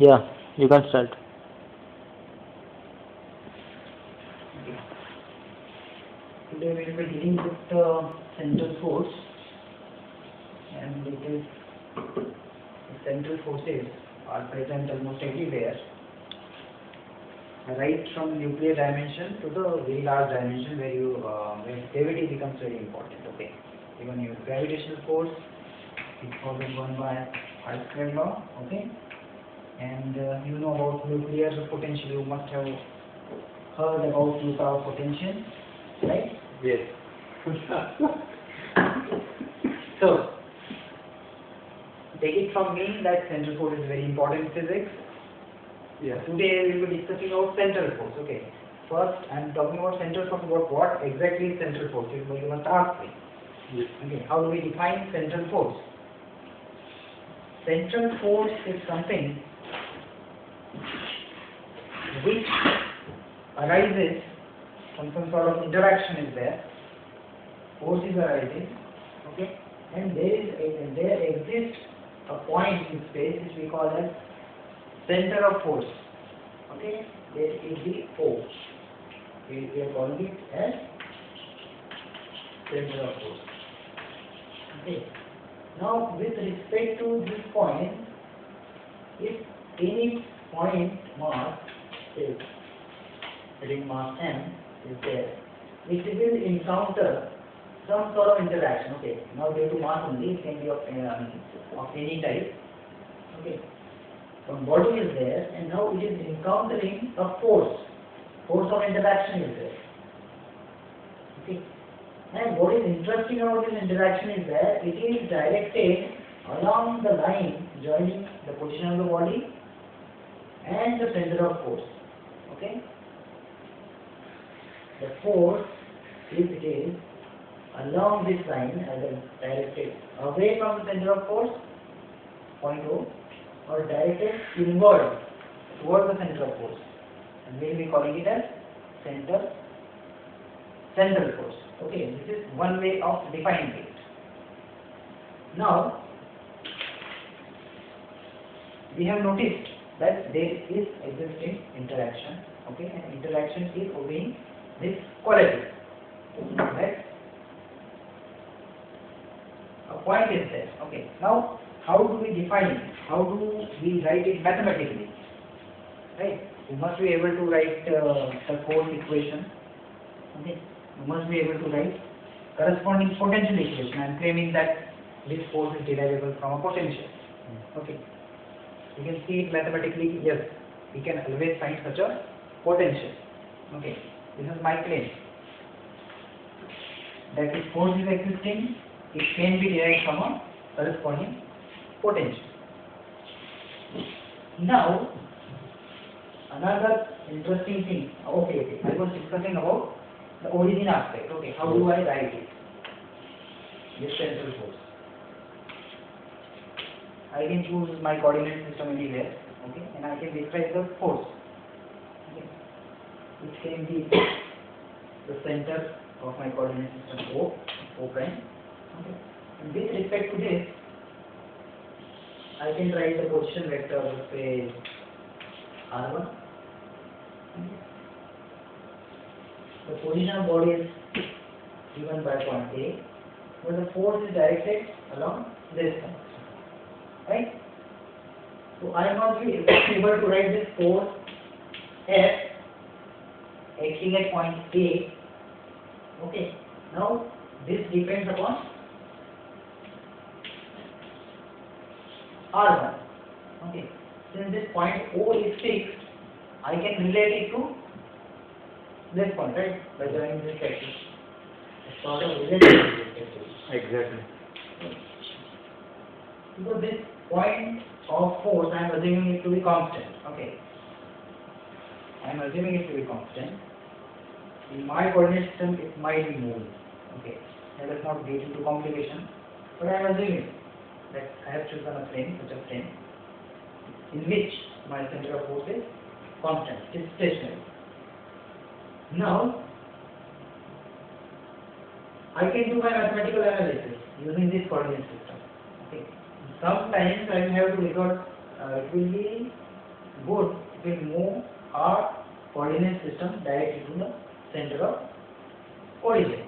Yeah, you can start. Today we will be dealing with the central force, and it is the central forces are present almost everywhere, right from nuclear dimension to the very large dimension where gravity becomes very important. Okay, even your gravitational force is always one by I² law. Okay, and you know about nuclear potential. You must have heard about nuclear potential, right? Yes. So, take it from me that central force is very important in physics. Yeah. Today we will be discussing about central force. Okay. First, I am talking about central force. What exactly is central force? You must ask me. Yes. Okay. How do we define central force? Central force is something which arises from some sort of interaction is there. Force is arising. Okay. And there exists a point in space which we call as center of force. Okay, there is the O. We are calling it as center of force. Okay. Now, with respect to this point, if any point mass is having mass m is there, it will encounter some sort of interaction. Okay. Now, due to mass only, it can be of any type. Okay. Some body is there, and now it is encountering a force. Force of interaction is there. Okay. And what is interesting about this interaction is that it is directed along the line joining the position of the body and the center of force. Okay. The force, if it is along this line, either directed away from the center of force, point O, or directed inward towards the center of force, and we will be calling it as central force. Okay, this is one way of defining it. Now, we have noticed that there is existing interaction. Okay, and interaction is obeying this quality. Right? A point is there. Okay, now how do we define it? How do we write it mathematically? Right? You must be able to write the force equation. Okay? You must be able to write corresponding potential equation. I am claiming that this force is derivable from a potential. Okay. You can see it mathematically. Yes, we can always find such a potential. Okay. This is my claim. That if force is existing, it can be derived from a corresponding potential. Now, another interesting thing. Okay. I was discussing about the origin aspect. Okay, how do I write it? This central force. I can choose my coordinate system anywhere. Okay, and I can describe the force. Okay, which can be the center of my coordinate system O prime. Okay, and with respect to this, I can write the position vector, say R1. Okay. The position of body is given by point A, but the force is directed along this line. Right? So I must be able to write this force F acting at point A. Okay. Now this depends upon R1. Okay. Since this point O is fixed, I can relate it to this point, right? By joining this section. It's sort of related to this section. Exactly. So this point of force, I am assuming it to be constant. Okay. I am assuming it to be constant. In my coordinate system, it might be moving. Okay. Let us not get into complication. But I am assuming that I have chosen a frame, such a frame, in which my center of force is constant, it is stationary. Now, I can do my mathematical analysis using this coordinate system. Okay. Sometimes I will have to resort, it will be good, it will move our coordinate system directly to the center of origin.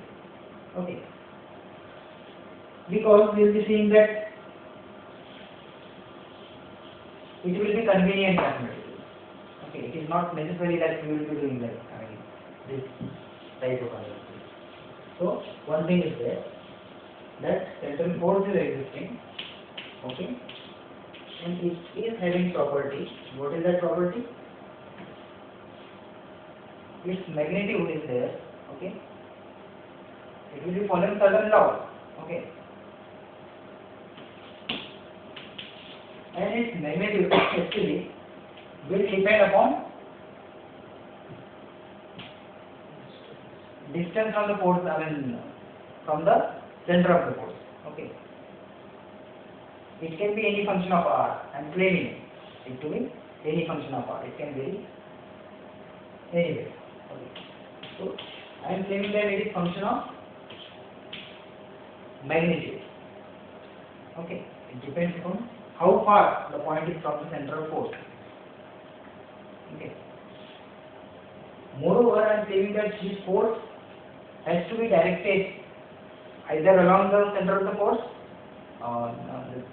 Okay. Because we will be seeing that it will be convenient mathematically. Okay, it is not necessary that we will be doing like this type of analysis. So one thing is there, that central force is existing. Okay, and it is having property. What is that property? Its magnitude is there. Okay, it will be following certain laws. Okay, and its magnitude actually will depend upon distance from the force, from the center of the force. Okay, it can be any function of r. I am claiming it to be any function of r. It can vary anywhere. Okay, so I am claiming that it is function of magnitude. Okay, it depends on how far the point is from the center of force. Okay. Moreover, I am saying that this force has to be directed either along the center of the force, the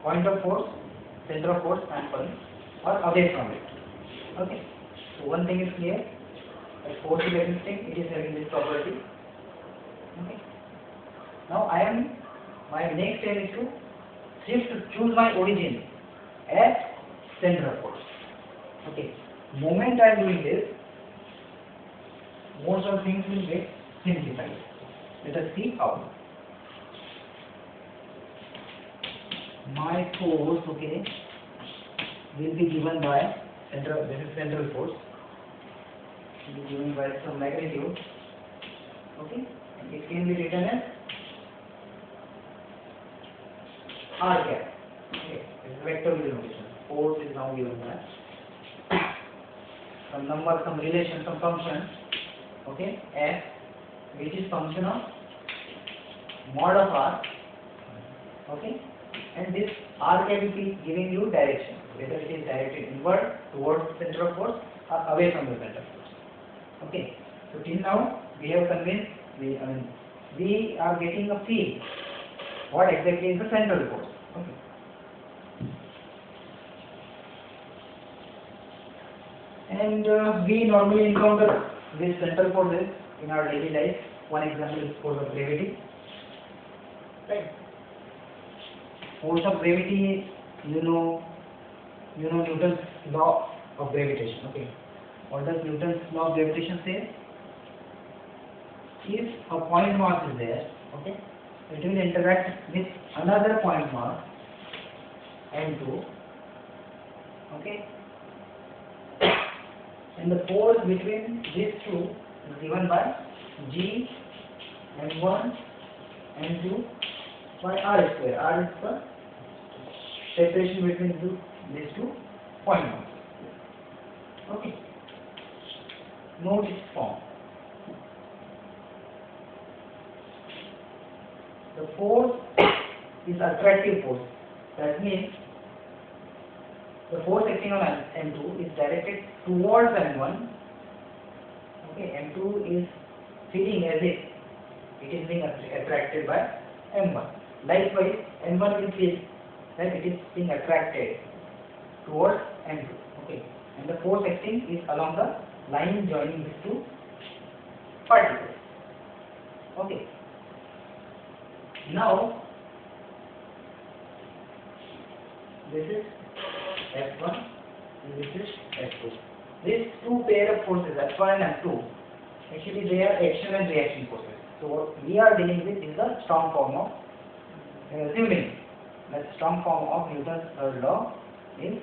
point of force, center of force, or away from it. Okay. So one thing is clear: that force is existing, it is having this property. Okay. Now my next step is to choose my origin as center of force. Okay. Moment I am doing this, most of things will get simplified. Let us see how. My force, okay, will be given by central force. Will be given by some magnitude. Okay, and it can be written as r cap. Okay, this is vector notation. Force is now given by some number, some relation, some function. Okay, f, which is function of mod of r. Okay, and this r cap is giving you direction, whether it is directed inward towards the center of force or away from the center of force. Okay, so till now we have convinced, we are getting a feel what exactly is the central force. Okay. And we normally encounter these central forces in our daily life. One example is force of gravity. Right. Force of gravity, you know Newton's law of gravitation. Okay. What does Newton's law of gravitation say? If a point mass is there, okay, it will interact with another point mass m2. Okay. And the force between these two is given by G m1 m2 by r square. R is the separation between these two point masses. Okay. Note its form. The force is attractive force. That means the force acting on M2 is directed towards M1. Okay, M2 is feeling as if it is being attracted by M1. Likewise, M1 will feel that it is being attracted towards M2. Okay, and the force acting is along the line joining these two particles. Okay. Now, this is F1 and this is F2. These two pair of forces, F1 and F2, actually they are action and reaction forces. So what we are dealing with is the strong form of, assuming that strong form of Newton's third law is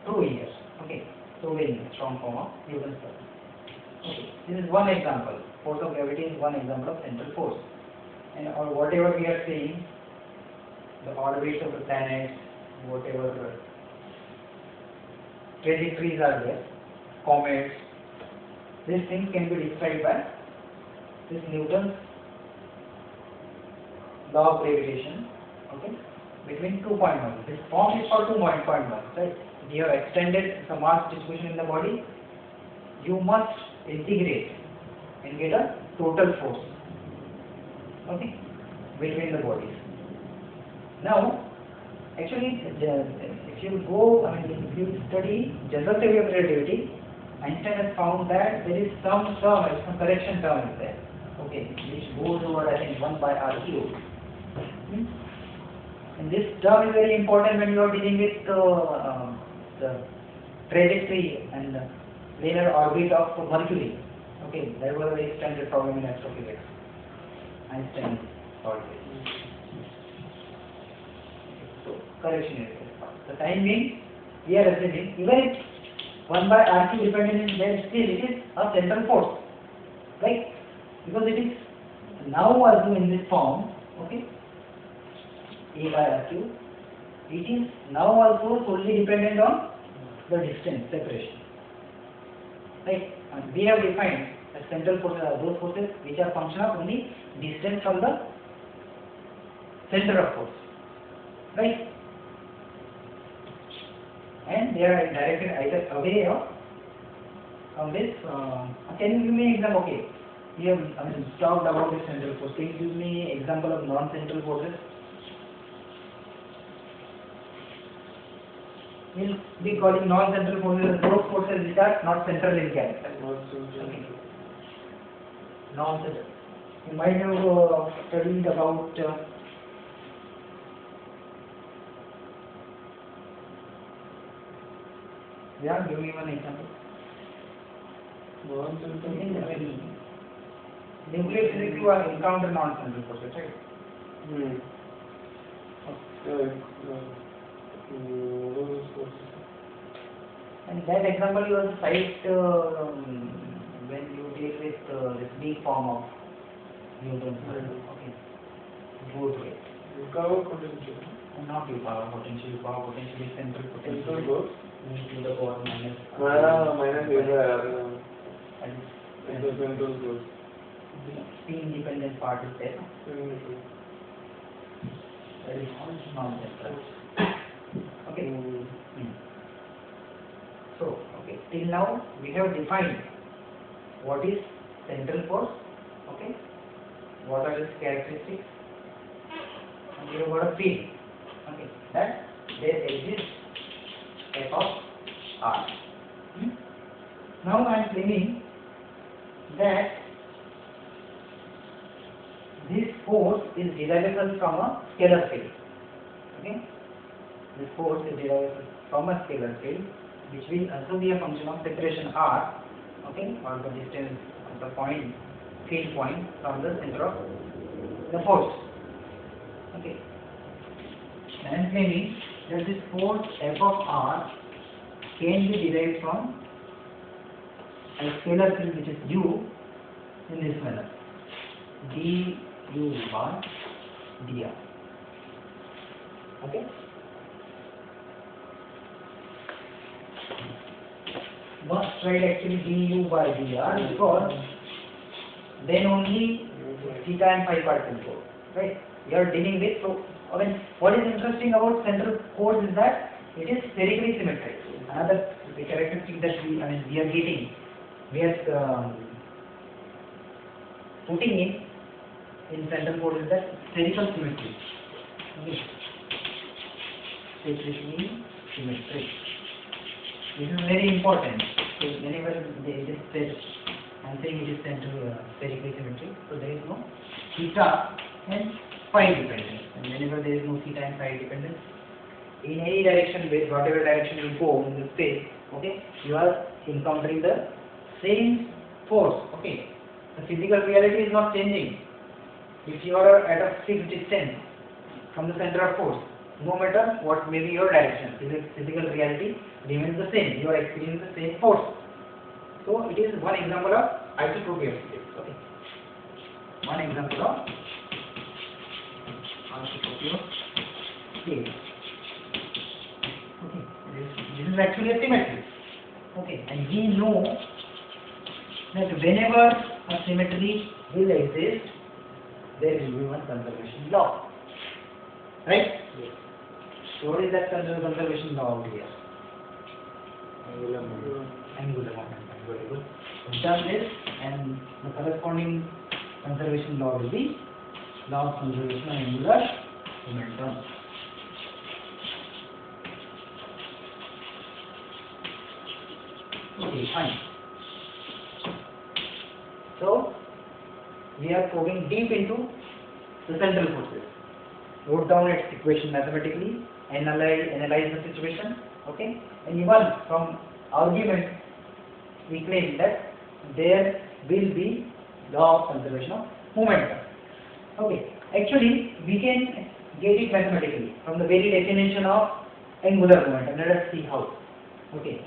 true here. Okay, so we strong form of Newton's third. Okay, this is one example. Force of gravity is one example of central force. And or whatever we are saying, the orbits of the planets, whatever trajectories are there, comets, these things can be described by this Newton's law of gravitation. Okay, between 2.1. This form is for 2.1, right? If you have extended the mass distribution in the body, you must integrate and get a total force, okay, between the bodies. Now, actually, if you go, if you study general theory of relativity, Einstein has found that there is some term, some correction term is there, okay, which goes over, I think, 1 by r cube. And this term is very important when you are dealing with the trajectory and the planar orbit of Mercury. Okay, that was a very standard problem in astrophysics. Einstein solved it. So, correction is there. The time being, we are assuming, even if 1 by r cube dependent is there, still it is a central force, right? Because it is now also in this form, okay, a by r cube, it is now also solely dependent on the distance, separation, right? And we have defined as central forces are those forces which are function of only distance from the center of force, right? And they are directed either away or from this. Can you give me an example? Okay, we have talked about the central force. Can you give me example of non-central forces? We'll be calling non-central forces those forces which are not central in character. Okay. Non-central. You might have studied about yeah, give me one example. Nuclear physics you are encounter non-central forces, right? And that example you also cite when you deal with this big form of Newton's law. Okay. Go to it. Power potential. And not your power potential. Power potential is central potential. Central force. To the power minus. Minus a by r. And It's a central force. the spin independent part is there. That is non-central. Okay. So, okay, till now we have defined what is central force, okay, what are its characteristics, and we have got a field, okay, that there exists f of r. Now I am claiming that this force is derivable from a scalar field, okay. This force is derived from a scalar field, which will also be a function of separation r, okay, or the distance of the point, field point from the center of the force, okay. I am claiming that this force f of r can be derived from a scalar field which is u in this manner, du by dr, okay. Must write actually du by dr because then only theta and phi part will go, right? We are dealing with, so what is interesting about central force is that it is spherically symmetric. Another characteristic that we are getting, we are putting in central force is that spherical symmetry. Okay. Spherically symmetric. This is very important. So whenever it is said, I am saying it is central spherically symmetric, so there is no theta and phi dependence. And whenever there is no theta and phi dependence, in any direction, whatever direction you go in the space, okay, you are encountering the same force. Okay, the physical reality is not changing. If you are at a fixed distance from the center of force, no matter what may be your direction, physical reality remains the same. You are experiencing the same force. So it is one example of isotropy of physics. Okay, one example of isotropy of physics. Okay, this is actually a symmetry. Okay, and we know that whenever a symmetry will exist, there will be one conservation law. Right? Yes. So what is that conservation law out here? Angular momentum. Angular momentum. Very good. We've done this, and the corresponding conservation law will be law of conservation of angular momentum. Okay, fine. So we are probing deep into the central forces. Wrote down its equation mathematically, analyze the situation, okay? And even from argument, we claim that there will be law of conservation of momentum. Okay, actually we can get it mathematically from the very definition of angular momentum. Let us see how. Okay,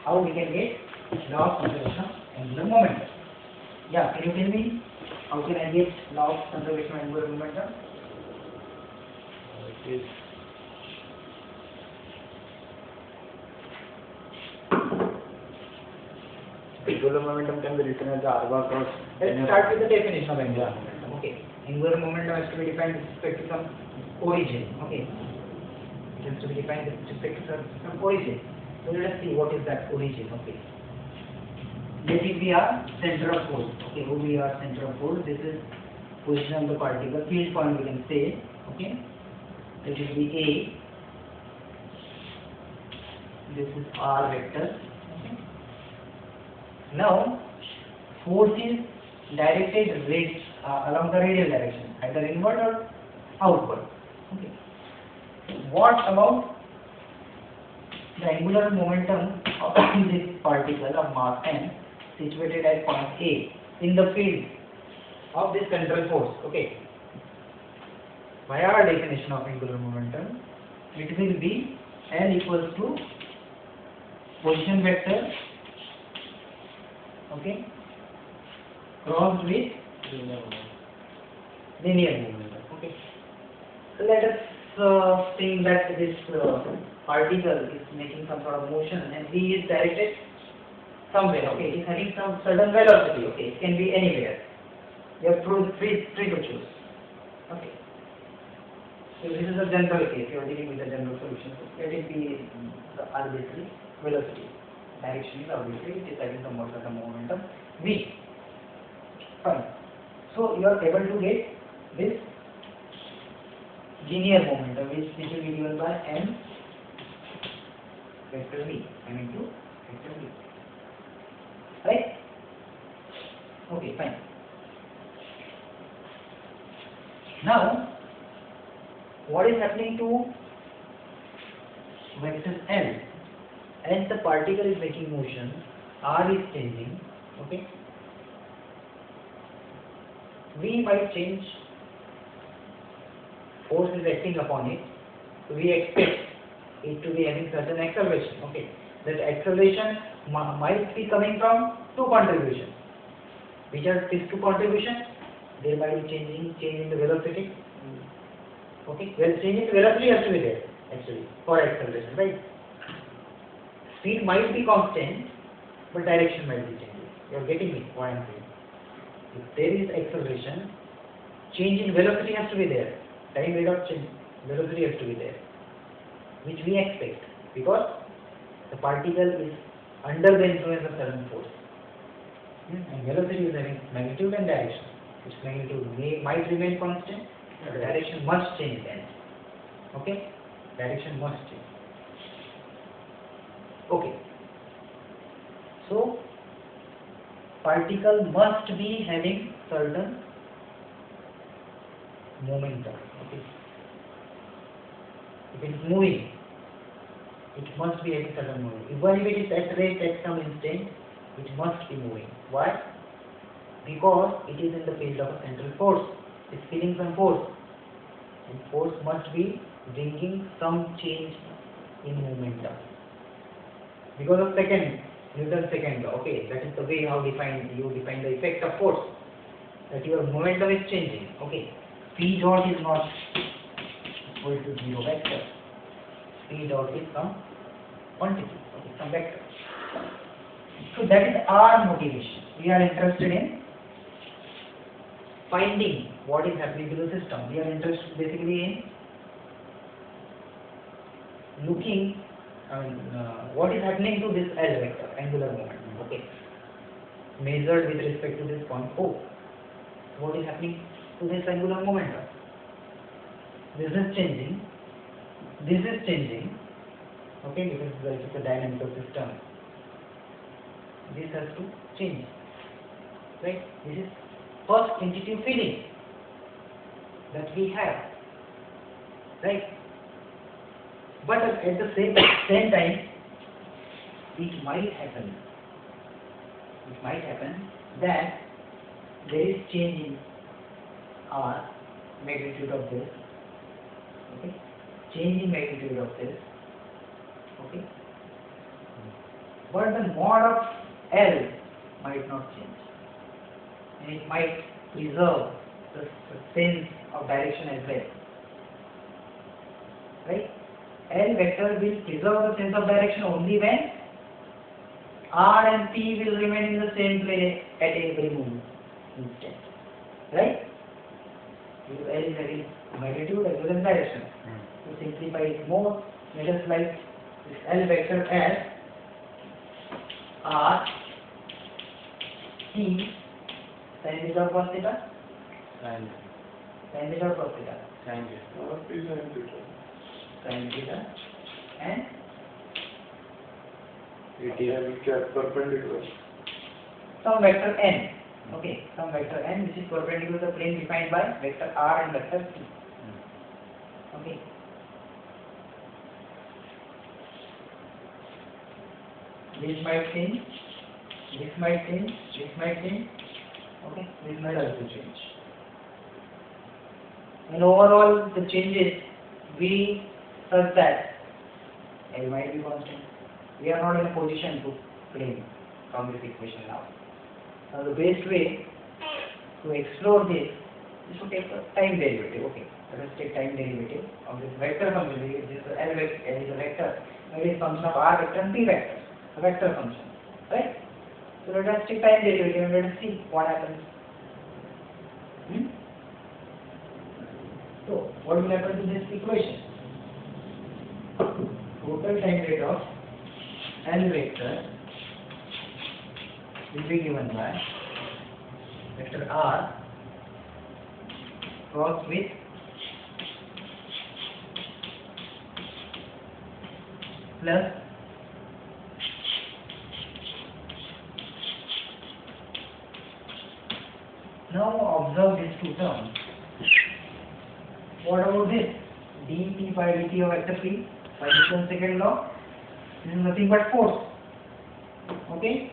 how we can get law of conservation of angular momentum. Yeah, can you tell me how can I get law of conservation of angular momentum? It is angular momentum can be written as the r bar cross. Let's start with the definition of angular momentum. Okay, angular momentum has to be defined with respect to some origin. Okay, it has to be defined with respect to some origin. So let us see what is that origin. Okay, let it be our center of force. Okay, who we are center of force. This is position of the particle, field point we can say. Okay, let it be A. This is R vector. Okay. Now, force is directed along the radial direction, either inward or outward. Okay. What about the angular momentum of this particle of mass m situated at point A in the field of this central force? Okay. By our definition of angular momentum, it will be L equals to position vector, okay, crossed with linear momentum. Okay. So let us think that this particle is making some sort of motion and V is directed somewhere. Okay, it is having some certain velocity. Okay, it can be anywhere. You have free to choose. Okay. So this is a general case. You are dealing with a general solution. So let it be the arbitrary velocity. Direction is arbitrary. It is having some certain momentum V. Fine. So you are able to get this linear momentum, which will be given by m vector V. M into vector V. Right? Okay. Fine. Now, what is happening to vector L? As the particle is making motion, R is changing, okay? V might change, force is acting upon it, so we expect it to be having certain acceleration, okay? That acceleration might be coming from two contributions. Which are these two contributions? There might be change in the velocity. Okay, well, change in the velocity has to be there actually for acceleration, right? Speed might be constant, but direction might be changing. You are getting me? What I am saying? If there is acceleration, change in velocity has to be there. Time rate of change, velocity has to be there, which we expect because the particle is under the influence of certain force, and velocity is having magnitude and direction. Its magnitude might remain constant, but the direction must change then. Okay? Direction must change. Okay. So, particle must be having certain momentum. Okay. If it is moving, it must be having certain momentum. Even if it is at rate at some instant, it must be moving. Why? Because it is in the field of a central force. It is feeling some force. And force must be bringing some change in momentum. Because of Newton's second law. Okay, that is the way how you define the effect of force. That your momentum is changing. Okay, P dot is not equal to 0 vector. P dot is some quantity. Okay, some vector. So that is our motivation. We are interested in finding what is happening to the system. We are interested basically in looking, what is happening to this L vector, angular momentum, okay, measured with respect to this point O. What is happening to this angular momentum? This is changing, okay, because it is a dynamical system. This has to change, right? This is first intuitive feeling that we have, right? But at the same time, it might happen that there is change in R, magnitude of this, okay, change in magnitude of this, okay, but the mod of L might not change, and it might preserve the sense of direction as well, right? L vector will preserve the sense of direction only when R and P will remain in the same place at every moment instant, right? Because L is having magnitude as well as direction. To simplify it more, let us write this L vector as R T sin theta cos theta, sin theta cos theta, sin theta, and perpendicular. some vector n, okay, some vector n which is perpendicular to the plane defined by vector R and vector T, okay. This might change, this might change, this might change, okay, this might also change. And overall the changes we such that L might be constant. We are not in a position to claim from this equation now. Now the best way to explore this is to take a time derivative, okay. Let us take time derivative of this vector function. This L is a vector, it is function of R vector and P vector. A vector function, right? So let us take time derivative and let us see what happens. So what will happen to this equation? Total time rate of L vector will be given by vector R cross with plus now observe these two terms. What about this? dP by dt of vector P by Newton's second law? This is nothing but force. Okay?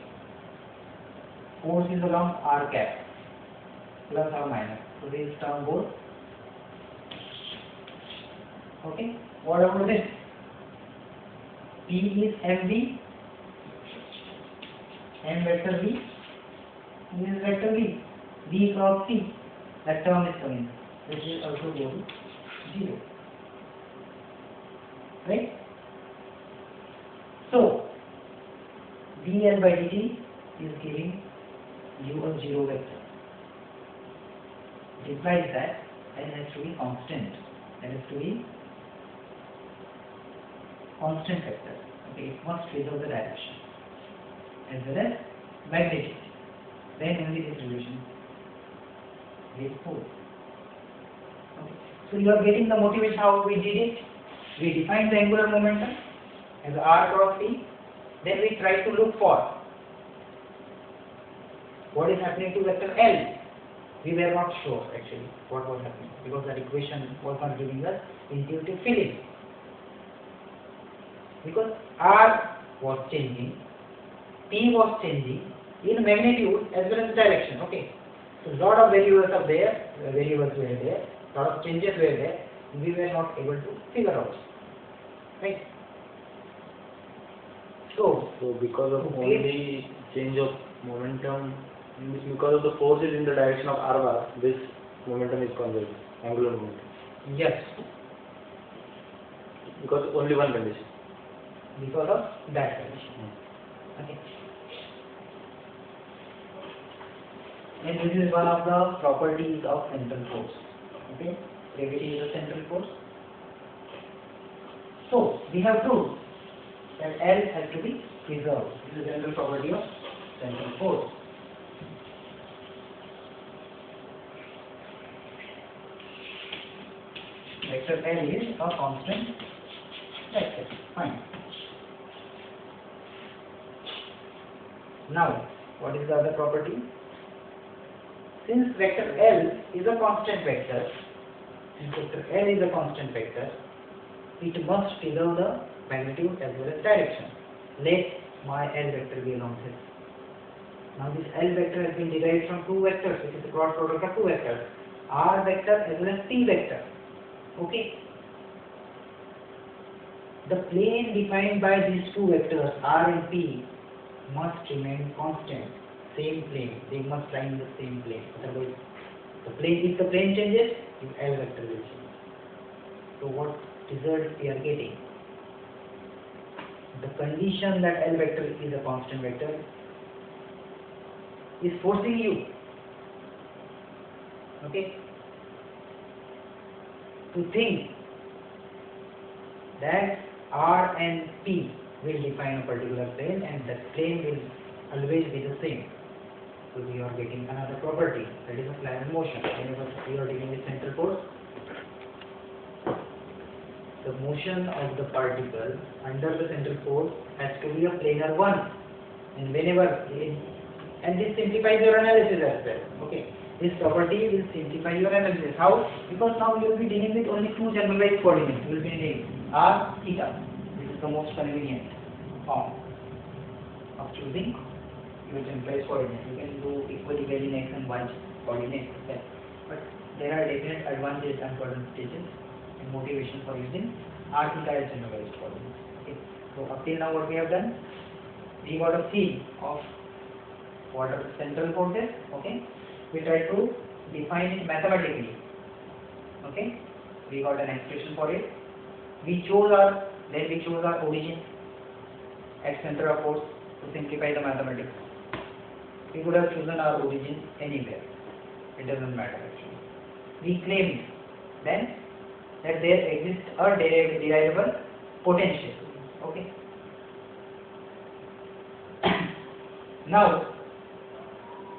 Force is along R cap plus or minus. So this term goes. Okay? What about this? P is mv, m vector v. This is vector v. V cross C, that term is coming, which will also go to 0, right? So, dL by dt is giving you a 0 vector. It implies that L has to be constant. L has to be constant vector. Okay, it must preserve the direction as well as magnitude. Then only this relation. Okay. So you are getting the motivation how we did it. We defined the angular momentum as R cross P. Then we try to look for what is happening to vector L. We were not sure actually what was happening because that equation was not giving us intuitive feeling. Because R was changing, P was changing in magnitude as well as direction. Okay. So lot of variables were there, lot of changes were there, we were not able to figure out, right? So because of only change of momentum, because of the forces in the direction of R bar, this momentum is conserved, angular momentum. Yes. Because only one condition. Because of that condition. Okay. And this is one of the properties of central force. Okay, gravity is a central force. So we have proved that L has to be preserved. This is the general property of central force. Vector L is a constant vector. Fine. Now, what is the other property? Since vector L is a constant vector, it must preserve the magnitude as well as direction. Let my L vector be along this. Now this L vector has been derived from two vectors, which is the cross product of two vectors, R vector as well as P vector. Okay. The plane defined by these two vectors, R and P, must remain constant. Same plane. They must lie in the same plane. Otherwise, if the plane changes, your L vector will change. So what result we are getting? The condition that L vector is a constant vector is forcing you, okay, to think that R and P will define a particular plane and that plane will always be the same. So we are getting another property, that is a planar motion. Whenever we are dealing with central force, the motion of the particle under the central force has to be a planar one. And and this simplifies your analysis as well. Okay, this property will simplify your analysis. How? Because now you will be dealing with only two generalized coordinates. You will be dealing r, theta. This is the most convenient form of choosing your generalized coordinate. You can do equally well in x and y coordinates, okay. But there are definite advantages and disadvantages and motivation for using r, theta as generalized coordinates. Okay. So up till now what we have done, we got a feel of what are the central forces. Okay, we try to define it mathematically. Okay, we got an expression for it. We chose our origin at center of force to simplify the mathematics. We could have chosen our origin anywhere. It doesn't matter actually. We claimed then that there exists a derivable potential. Okay. Now,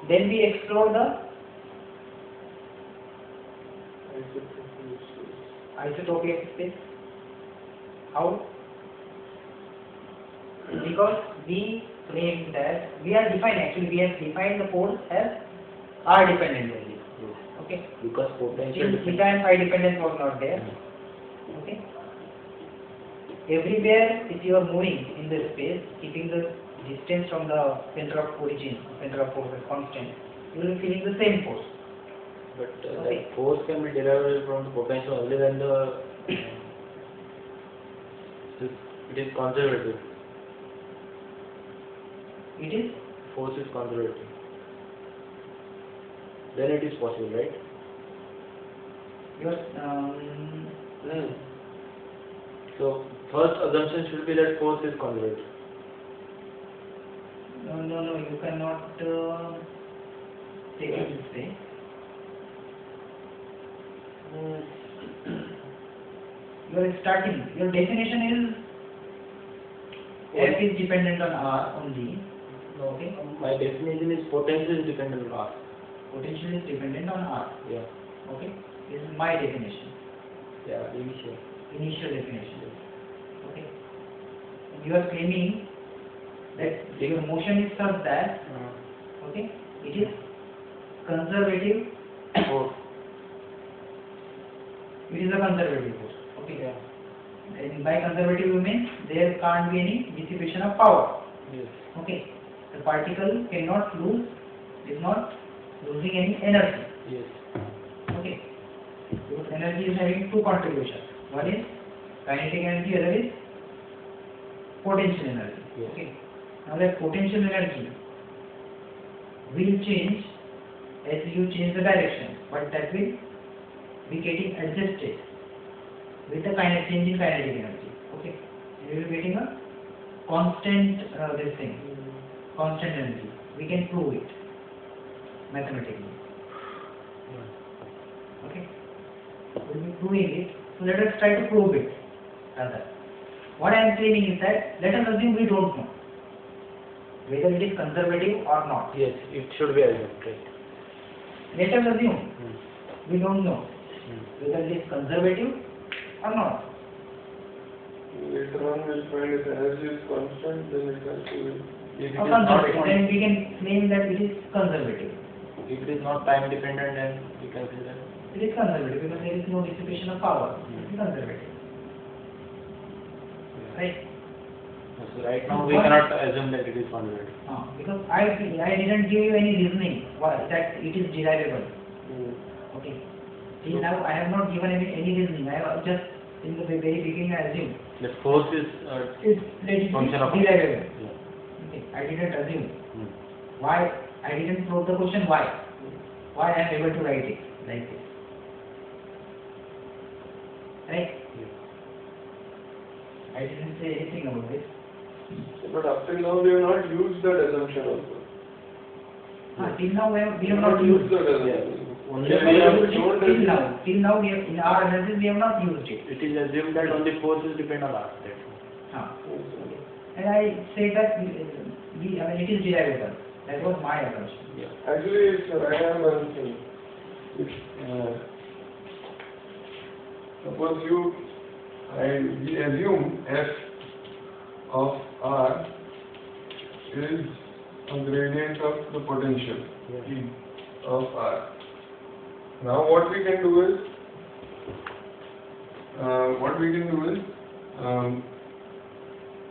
then we explore the isotropic space. How? Because we claim that we have defined the force as R dependent only. Okay. Because potential Still theta and phi dependence was not there. Okay. Everywhere if you are moving in the space, keeping the distance from the center of origin, center of force is constant, you will be feeling the same force. But Okay. that force can be derived from the potential only when it is conservative. It is Force is conservative. Then it is possible, right? your So first assumption should be that force is conservative. no, you cannot take it this way. Your definition is F is dependent on R only. Okay. My definition is potential is dependent on R. Potential is dependent on R. Yeah. Okay. This is my definition. Yeah, initial. Initial definition. Okay. And you are claiming that your motion is such that okay, it is conservative force. It is a conservative force. Okay. Yeah. And by conservative you mean there can't be any dissipation of power. Yes. Okay. The particle cannot lose, is not losing any energy. Yes. Okay. Because energy is having two contributions. One is kinetic energy, other is potential energy. Yes. Okay. Now that potential energy will change as you change the direction, but that will be getting adjusted with the changing kinetic energy. Okay. You will be getting a constant constant energy. We can prove it mathematically. Okay. We will be proving it. So let us try to prove it rather. what I am saying is that let us assume we don't know whether it is conservative or not. Yes, it should be assumed, right? Let us assume Hmm. we don't know Hmm. whether it is conservative or not. Later on we'll find if energy is constant, then it has to be. If it Or is not conservative, then we can claim that it is conservative. if it is not time dependent, then we can say that. It is conservative because there is no dissipation of power. It is conservative. Right? So right now we cannot assume that it is conservative. Because I didn't give you any reasoning why that it is derivable. Okay. Till now I have not given any reasoning. I have just in the very beginning I assumed The force is it's function of derivable. Yeah. Okay. I didn't assume. Hmm. Why? I didn't pose the question why. Why I am able to write it like this. Right? Yeah. I didn't say anything about this. But up till now we have not used that assumption also. Till now we have not used that assumption. Only Yeah, we have, don't till assume. now we have, in our analysis we have not used it. it is assumed that only forces depend on us. That's all. And I say that it is derivable. That was my assumption. Yeah. Actually, sir, I am one thing. Suppose we assume f of r is a gradient of the potential Yeah. E of r. Now what we can do is,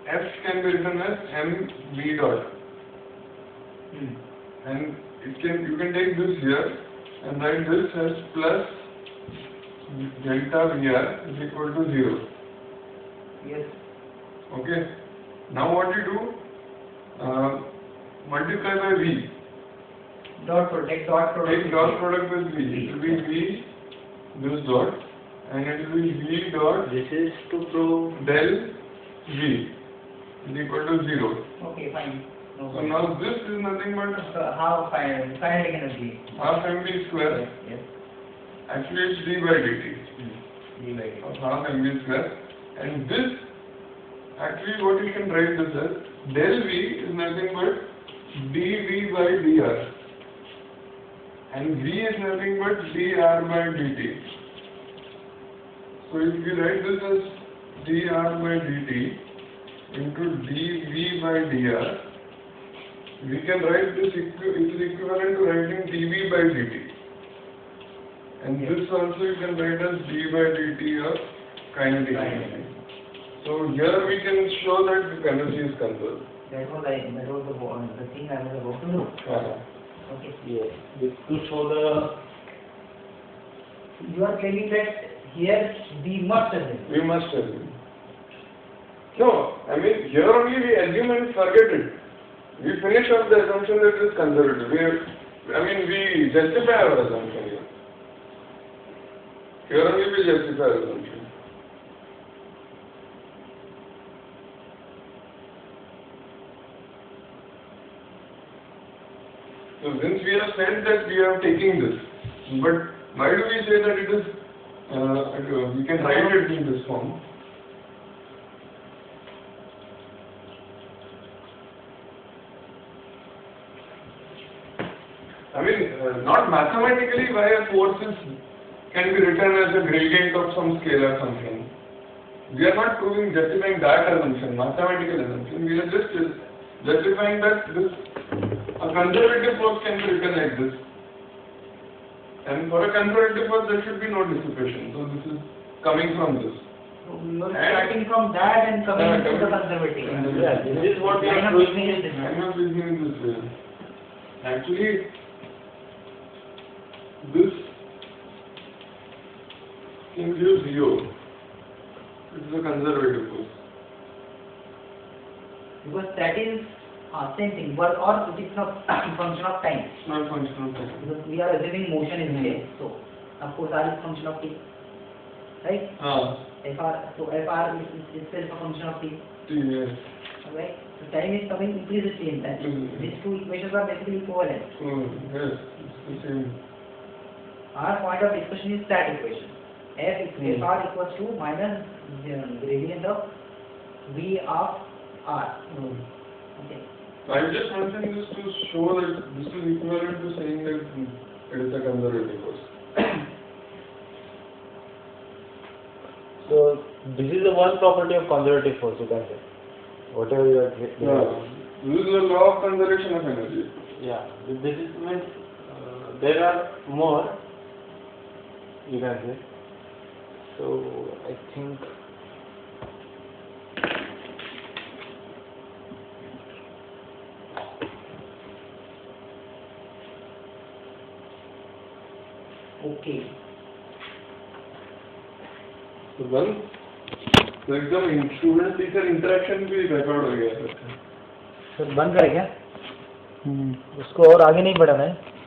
f can be written as mv dot, and you can take this here and write this as plus delta Vr is equal to 0. Yes. Okay. Now what you do? Multiply by V. Dot product. Take dot product with V. It will be V this dot, and it will be V dot This is to prove del V is equal to 0. Okay, fine. No So problem. now this is nothing but So how kinetic energy? half mv square. Yes. Actually it's d by dt D by D. of half mv square, and this actually what you can write this as del V is nothing but dV by dr, and V is nothing but dr by dt. So if we write this as dr by dt into dV by dr, we can write this it is equivalent to writing dV by dt. And this also you can write as d by dt of kinetic energy. So here we can show that the energy is conserved. That was the thing I was about to do. Okay. yes. This to show the You are claiming that here we must assume. We must assume. No, I mean here only we assume and forget it. We finish off the assumption that it is conservative. We justify our assumption here. Here only we justify our assumption. So since we have said that we are taking this, but why do we say that it is, we can write it in this form? Not mathematically why a force can be written as a gradient of some scalar function. We are not justifying that assumption, mathematical assumption. We are just justifying that a conservative force can be written like this. And for a conservative force there should be no dissipation. So this is coming from this. So we are starting from that and coming to the conservative. yeah. This is what we are doing. I am not using this way. Actually, this can give 0. It is a conservative force. Because that is same thing, but or it is not function of time. It's not functional time. Because we are assuming motion in space, so of course R is function of t, right? Fr is itself a function of t, Yes. right? So time is coming implicitly in that. These two equations are basically equivalent. Yes, it's the same. Our point of discussion is that equation. Fr equals to minus gradient of V of R. Okay. I just mentioned this to show that this is equivalent to saying that it is a conservative force. So this is the one property of conservative force, you can say. Whatever you are This is the law of conservation of energy. yeah, this is means there are more, you can say. So I think Okay. So once तो एकदम student teacher interaction भी record हो गया है। Sir बंद करें क्या? उसको और आगे नहीं बढ़ाना है?